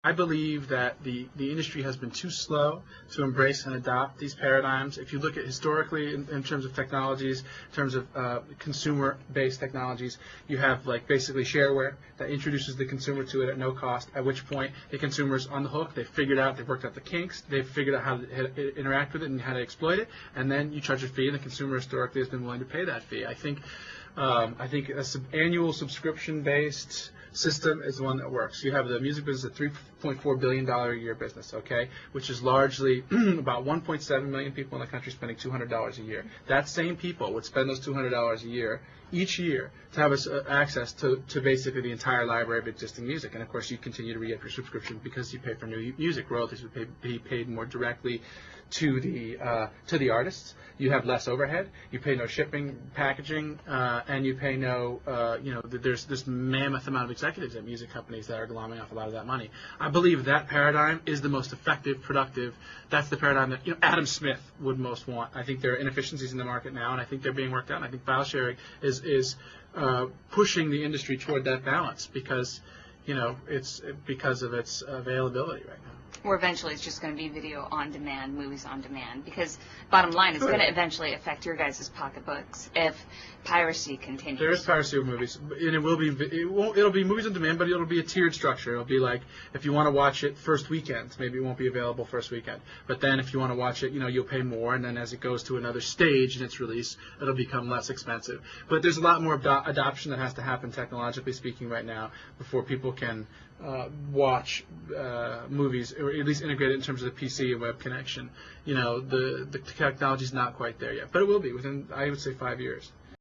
I believe that the industry has been too slow to embrace and adopt these paradigms. If you look at historically in terms of technologies, in terms of consumer-based technologies, you have like basically shareware that introduces the consumer to it at no cost, at which point the consumer's on the hook. They've worked out the kinks, they've figured out how to interact with it and how to exploit it, and then you charge a fee, and the consumer historically has been willing to pay that fee. I think an annual subscription-based system is the one that works. You have the music business, a $3.4 billion a year business, okay, which is largely about 1.7 million people in the country spending $200 a year. That same people would spend those $200 a year each year to have access to basically the entire library of existing music. And of course, you continue to re-up your subscription because you pay for new music. Royalties would be paid more directly to the artists. You have less overhead. You pay no shipping, packaging, and you pay no. There's this mammoth amount of executives at music companies that are glomming off a lot of that money. I believe that paradigm is the most effective, productive. That's the paradigm that Adam Smith would most want. I think there are inefficiencies in the market now, and I think they're being worked out. And I think file sharing is pushing the industry toward that balance because it's because of its availability right now. Or eventually it's just going to be video on demand, movies on demand, because bottom line, it's going to eventually affect your guys' pocketbooks if piracy continues. There is piracy of movies, and it'll be movies on demand, but it'll be a tiered structure. It'll be like, if you want to watch it first weekend, maybe it won't be available first weekend. But then if you want to watch it, you'll pay more, and then as it goes to another stage in its release, it'll become less expensive. But there's a lot more adoption that has to happen, technologically speaking, right now before people can watch movies, or at least integrate it in terms of the PC and web connection. The technology's not quite there yet, but it will be within, I would say, 5 years.